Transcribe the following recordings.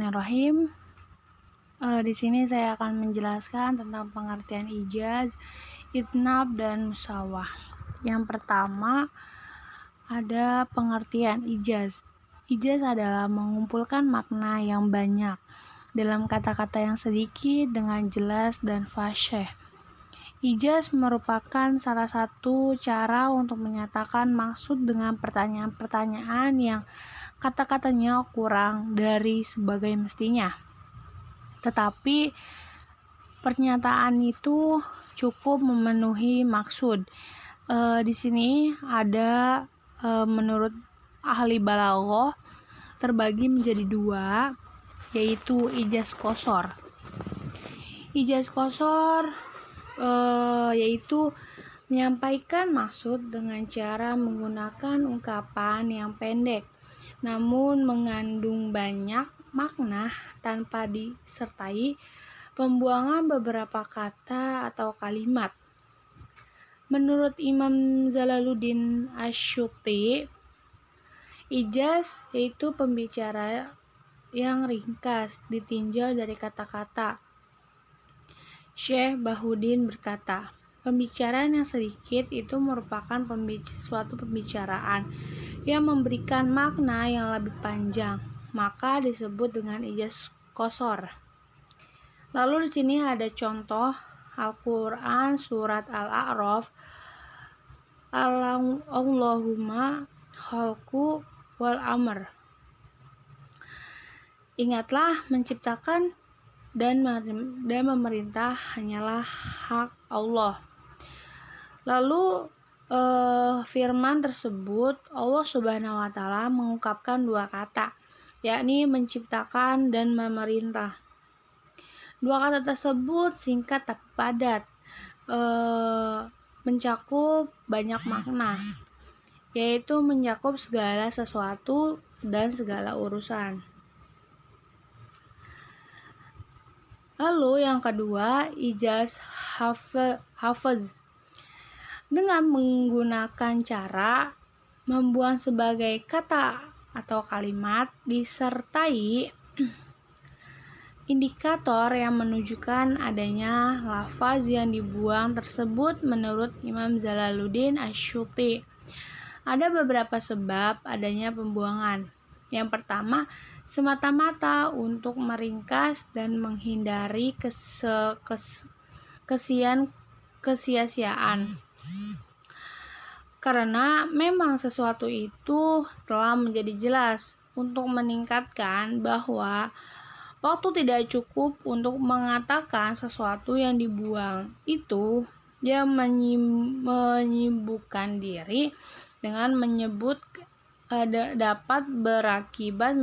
Bismillahirrahmanirrahim. Di sini saya akan menjelaskan tentang pengertian ijaz, itnab, dan musawah. Yang pertama ada pengertian ijaz. Ijaz adalah mengumpulkan makna yang banyak dalam kata-kata yang sedikit dengan jelas dan fasyih. Ijaz merupakan salah satu cara untuk menyatakan maksud dengan pertanyaan-pertanyaan yang kata-katanya kurang dari sebagai mestinya. Tetapi pernyataan itu cukup memenuhi maksud. Di sini ada menurut ahli balaghah terbagi menjadi dua, yaitu ijaz qosor. Ijaz qosor yaitu menyampaikan maksud dengan cara menggunakan ungkapan yang pendek namun mengandung banyak makna tanpa disertai pembuangan beberapa kata atau kalimat. Menurut Imam Jalaluddin Asyuti, ijaz yaitu pembicara yang ringkas ditinjau dari kata-kata. Syekh Bahuddin berkata, pembicaraan yang sedikit itu merupakan suatu pembicaraan yang memberikan makna yang lebih panjang, maka disebut dengan ijaz qosor. Lalu di sini ada contoh Al-Qur'an surat Al-A'raf, Allahumma khalqu wal amr. Ingatlah menciptakan dan memerintah hanyalah hak Allah. Lalu firman tersebut Allah Subhanahu wa taala mengungkapkan dua kata, yakni menciptakan dan memerintah. Dua kata tersebut singkat tapi padat, mencakup banyak makna, yaitu mencakup segala sesuatu dan segala urusan. Lalu yang kedua, ijaz hafaz. Dengan menggunakan cara membuang sebagai kata atau kalimat disertai indikator yang menunjukkan adanya lafaz yang dibuang tersebut. Menurut Imam Jalaluddin Asyuti, ada beberapa sebab adanya pembuangan. Yang pertama, semata-mata untuk meringkas dan menghindari kesia-siaan. Karena memang sesuatu itu telah menjadi jelas untuk meningkatkan bahwa waktu tidak cukup untuk mengatakan sesuatu yang dibuang itu, dia menyibukkan diri dengan menyebut dapat berakibat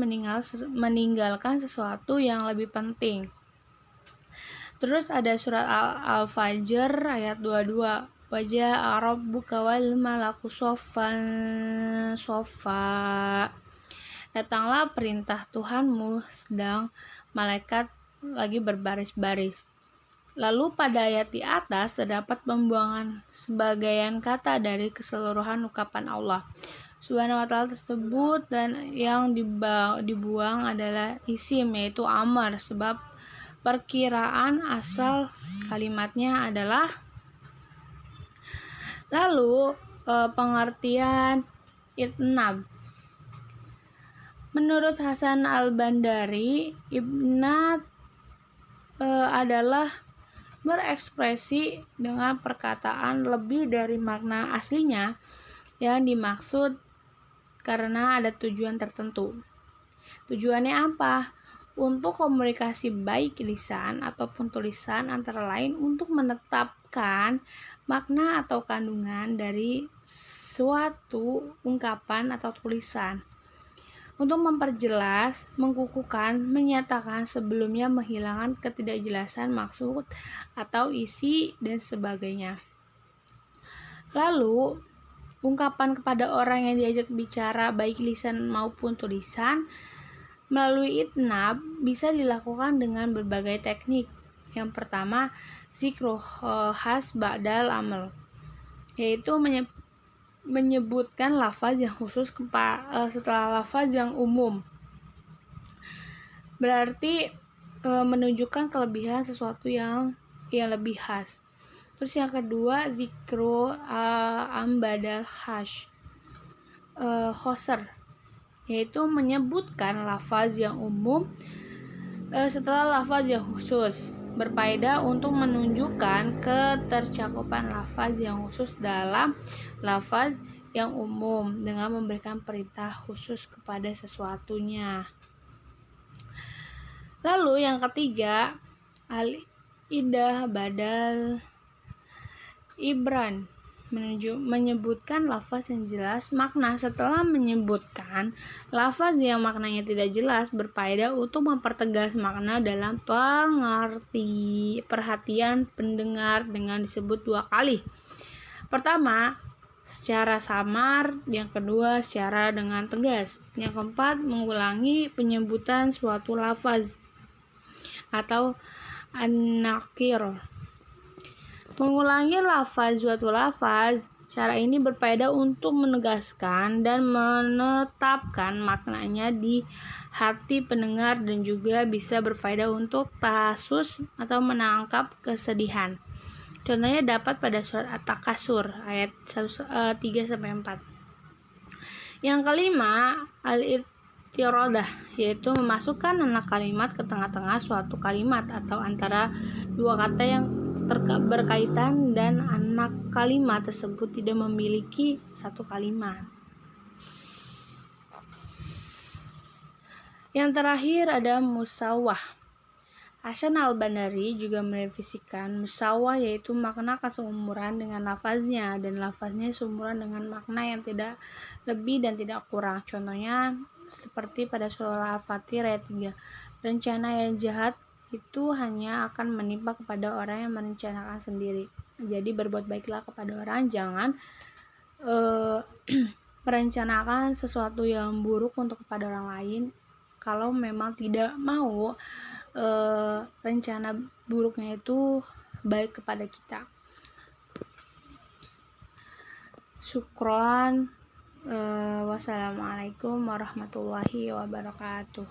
meninggalkan sesuatu yang lebih penting. Terus ada surat Al-Fajr ayat 22, wajah rabbuka wal malaku soffan soffa. Datanglah perintah Tuhanmu sedang malaikat lagi berbaris-baris. Lalu pada ayat di atas terdapat pembuangan sebagian kata dari keseluruhan ungkapan Allah Subhanahu wa taala tersebut, dan yang dibuang adalah isim, yaitu amr, sebab perkiraan asal kalimatnya adalah. Lalu pengertian itnab. Menurut Hasan al-Bandari, itnab adalah berekspresi dengan perkataan lebih dari makna aslinya yang dimaksud karena ada tujuan tertentu. Tujuannya apa? Untuk komunikasi baik lisan ataupun tulisan, antara lain untuk menetapkan makna atau kandungan dari suatu ungkapan atau tulisan, untuk memperjelas, mengukuhkan, menyatakan sebelumnya, menghilangkan ketidakjelasan maksud atau isi dan sebagainya. Lalu ungkapan kepada orang yang diajak bicara baik lisan maupun tulisan melalui itnab bisa dilakukan dengan berbagai teknik. Yang pertama, zikru khas ba'dal amal, yaitu menyebutkan lafaz yang khusus setelah lafaz yang umum. berarti menunjukkan kelebihan sesuatu yang lebih khas. Terus yang kedua, zikru ambadal hash khoser, yaitu menyebutkan lafaz yang umum setelah lafaz yang khusus, berfaedah untuk menunjukkan ketercakupan lafaz yang khusus dalam lafaz yang umum dengan memberikan perintah khusus kepada sesuatunya. Lalu yang ketiga, al-idah badal ibran, menyebutkan lafaz yang jelas makna setelah menyebutkan lafaz yang maknanya tidak jelas, berfaedah untuk mempertegas makna dalam perhatian pendengar dengan disebut dua kali. Pertama, secara samar, yang kedua secara dengan tegas. Yang keempat, mengulangi penyebutan suatu lafaz atau an-nakir. Mengulangi lafaz suatu lafaz, cara ini berfaedah untuk menegaskan dan menetapkan maknanya di hati pendengar dan juga bisa berfaedah untuk tahasus atau menangkap kesedihan. Contohnya dapat pada surat At-Takasur ayat 3-4. Yang kelima, al-ittiradah, yaitu memasukkan anak kalimat ke tengah-tengah suatu kalimat atau antara dua kata yang berkaitan dan anak kalimat tersebut tidak memiliki satu kalimat. Yang terakhir ada musawwah. Hasan al-Banari juga merevisikan musawwah, yaitu makna keseumuran dengan lafaznya dan lafaznya seumuran dengan makna yang tidak lebih dan tidak kurang. Contohnya seperti pada surah Al-Fatir ayat 3. Rencana yang jahat itu hanya akan menimpa kepada orang yang merencanakan sendiri. Jadi berbuat baiklah kepada orang, jangan merencanakan sesuatu yang buruk untuk kepada orang lain kalau memang tidak mau rencana buruknya itu baik kepada kita. Syukron. Wassalamualaikum warahmatullahi wabarakatuh.